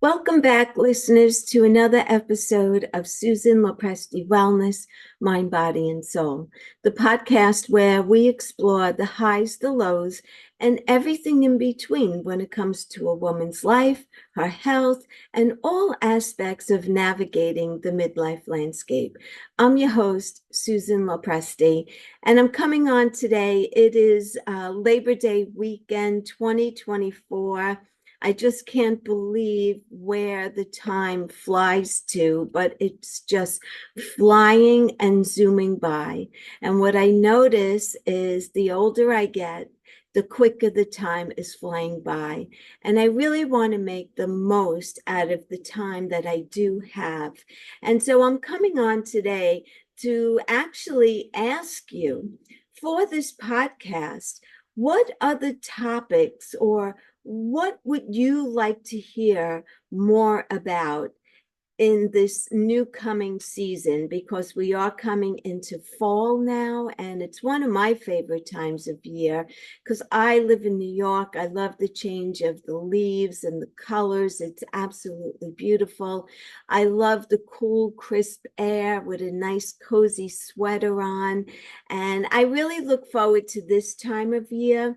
Welcome back, listeners, to another episode of Susan LoPresti Wellness, Mind, Body, and Soul, the podcast where we explore the highs, the lows, and everything in between when it comes to a woman's life, her health, and all aspects of navigating the midlife landscape. I'm your host, Susan LoPresti, and I'm coming on today. It is Labor Day weekend 2024. I just can't believe where the time flies to, but it's just flying and zooming by. And what I notice is the older I get, the quicker the time is flying by. And I really want to make the most out of the time that I do have. And so I'm coming on today to actually ask you for this podcast, what other topics or what would you like to hear more about in this new coming season? Because we are coming into fall now, and it's one of my favorite times of year because I live in New York. I love the change of the leaves and the colors. It's absolutely beautiful. I love the cool, crisp air with a nice, cozy sweater on. And I really look forward to this time of year.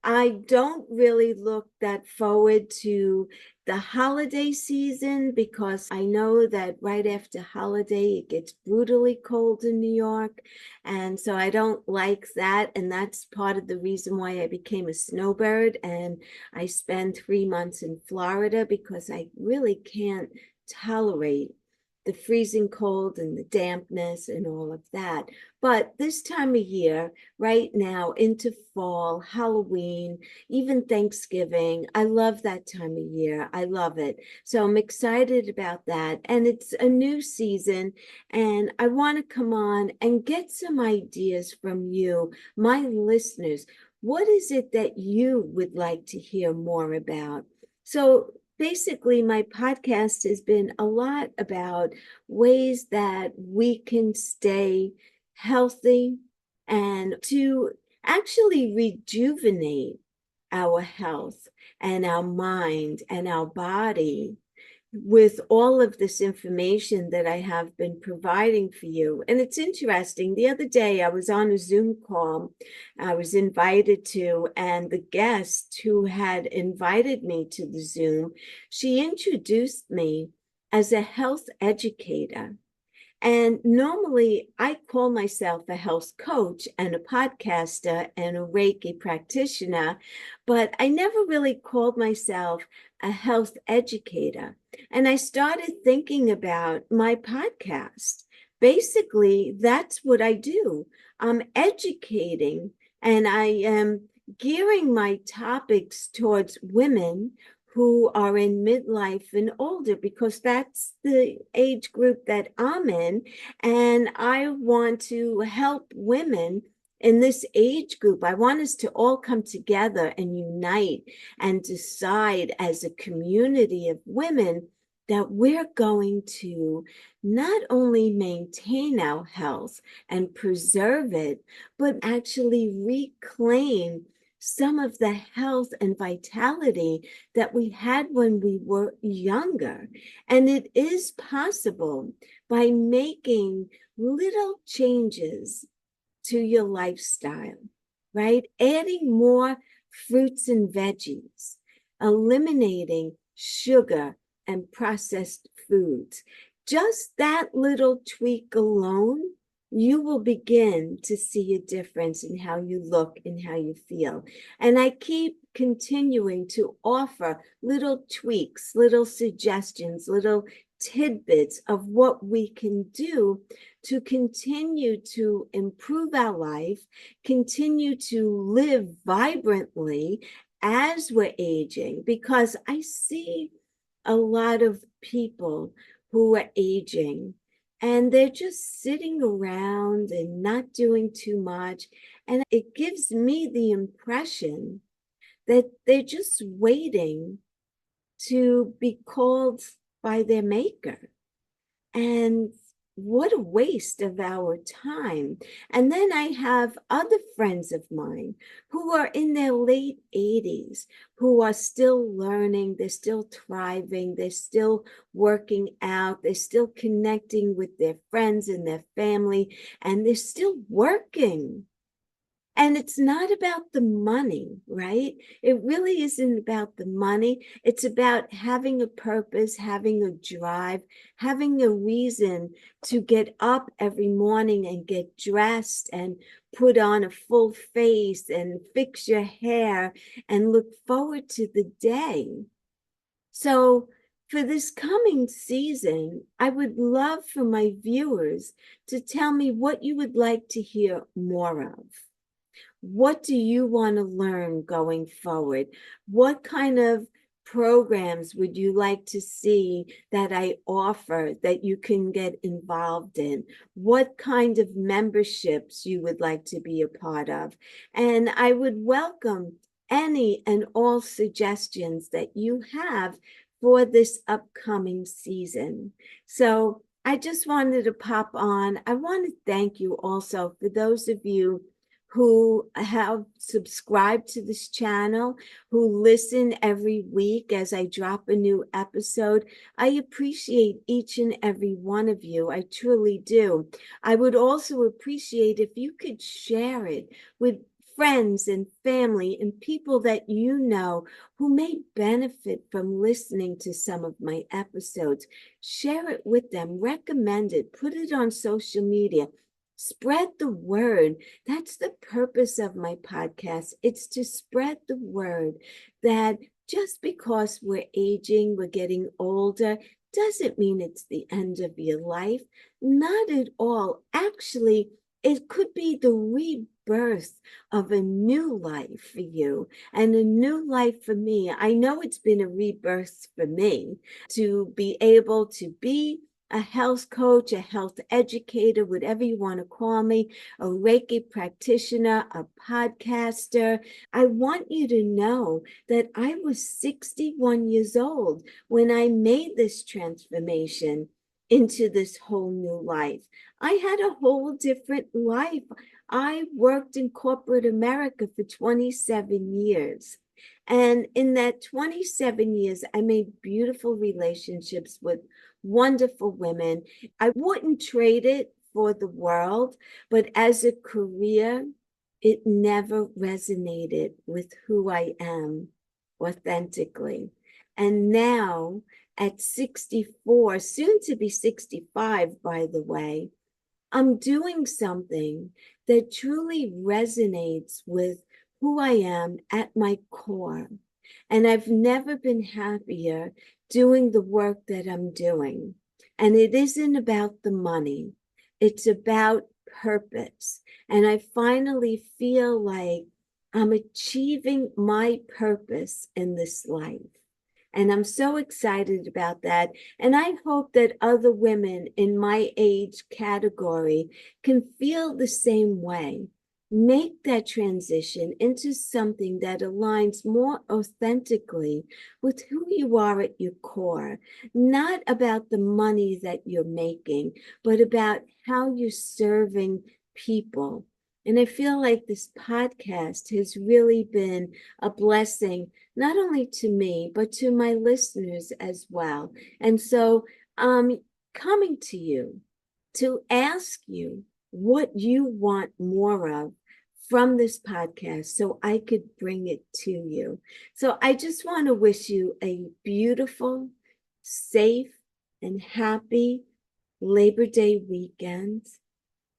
I don't really look that forward to the holiday season because I know that right after holiday, it gets brutally cold in New York. And so I don't like that. And that's part of the reason why I became a snowbird. And I spend 3 months in Florida because I really can't tolerate the freezing cold and the dampness and all of that. But this time of year, right now into fall, Halloween, even Thanksgiving, I love that time of year. I love it. So I'm excited about that. And it's a new season, and I want to come on and get some ideas from you, my listeners. What is it that you would like to hear more about? So basically, my podcast has been a lot about ways that we can stay healthy and to actually rejuvenate our health and our mind and our body with all of this information that I have been providing for you. And it's interesting. The other day, I was on a Zoom call I was invited to, and the guest who had invited me to the Zoom, she introduced me as a health educator. And normally I call myself a health coach and a podcaster and a Reiki practitioner, but I never really called myself a health educator. And I started thinking about my podcast. Basically, that's what I do. I'm educating, and I am gearing my topics towards women who are in midlife and older, because that's the age group that I'm in. And I want to help women in this age group. I want us to all come together and unite and decide as a community of women that we're going to not only maintain our health and preserve it, but actually reclaim some of the health and vitality that we had when we were younger. And it is possible by making little changes to your lifestyle, right? Adding more fruits and veggies, eliminating sugar and processed foods. Just that little tweak alone, you will begin to see a difference in how you look and how you feel. And I keep continuing to offer little tweaks, little suggestions, little tidbits of what we can do to continue to improve our life, continue to live vibrantly as we're aging, because I see a lot of people who are aging and they're just sitting around and not doing too much. And it gives me the impression that they're just waiting to be called by their maker. And what a waste of our time. And then I have other friends of mine who are in their late 80s, who are still learning, they're still thriving, they're still working out, they're still connecting with their friends and their family, and they're still working. And it's not about the money, right? It really isn't about the money. It's about having a purpose, having a drive, having a reason to get up every morning and get dressed and put on a full face and fix your hair and look forward to the day. So, for this coming season, I would love for my viewers to tell me what you would like to hear more of. What do you want to learn going forward? What kind of programs would you like to see that I offer that you can get involved in? What kind of memberships you would like to be a part of? And I would welcome any and all suggestions that you have for this upcoming season. So I just wanted to pop on. I want to thank you also for those of you who have subscribed to this channel, who listen every week as I drop a new episode. I appreciate each and every one of you. I truly do. I would also appreciate if you could share it with friends and family and people that you know who may benefit from listening to some of my episodes. Share it with them, recommend it, put it on social media. Spread the word. That's the purpose of my podcast. It's to spread the word that just because we're aging, we're getting older, doesn't mean it's the end of your life. Not at all. Actually, it could be the rebirth of a new life for you and a new life for me. I know it's been a rebirth for me to be able to be a health coach, a health educator, whatever you want to call me, a Reiki practitioner, a podcaster. I want you to know that I was 61 years old when I made this transformation into this whole new life. I had a whole different life. I worked in corporate America for 27 years. And in that 27 years, I made beautiful relationships with wonderful women. I wouldn't trade it for the world, but as a career, it never resonated with who I am authentically. And now at 64, soon to be 65, by the way, I'm doing something that truly resonates with who I am at my core. And I've never been happier doing the work that I'm doing. And it isn't about the money, it's about purpose. And I finally feel like I'm achieving my purpose in this life. And I'm so excited about that. And I hope that other women in my age category can feel the same way. Make that transition into something that aligns more authentically with who you are at your core, not about the money that you're making, but about how you're serving people. And I feel like this podcast has really been a blessing, not only to me, but to my listeners as well. And so I'm coming to you to ask you what you want more of from this podcast so I could bring it to you. So I just want to wish you a beautiful, safe, and happy Labor Day weekend.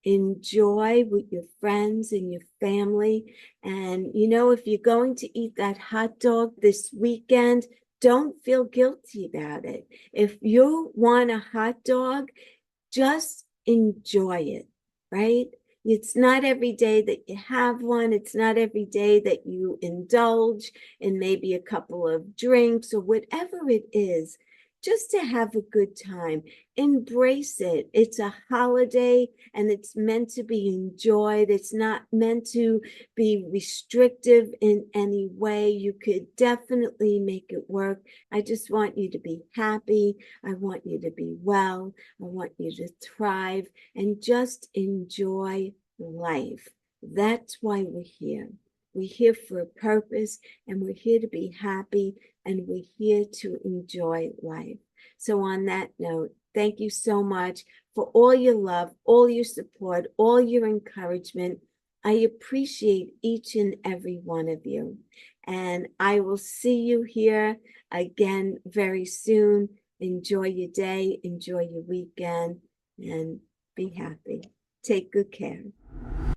Enjoy with your friends and your family. And, you know, if you're going to eat that hot dog this weekend, don't feel guilty about it. If you want a hot dog, just enjoy it, right? It's not every day that you have one. It's not every day that you indulge in maybe a couple of drinks or whatever it is. just to have a good time. Embrace it. It's a holiday and it's meant to be enjoyed. It's not meant to be restrictive in any way. You could definitely make it work. I just want you to be happy. I want you to be well. I want you to thrive and just enjoy life. That's why we're here. We're here for a purpose and we're here to be happy and we're here to enjoy life. So on that note, thank you so much for all your love, all your support, all your encouragement. I appreciate each and every one of you. And I will see you here again very soon. Enjoy your day, enjoy your weekend, and be happy. Take good care.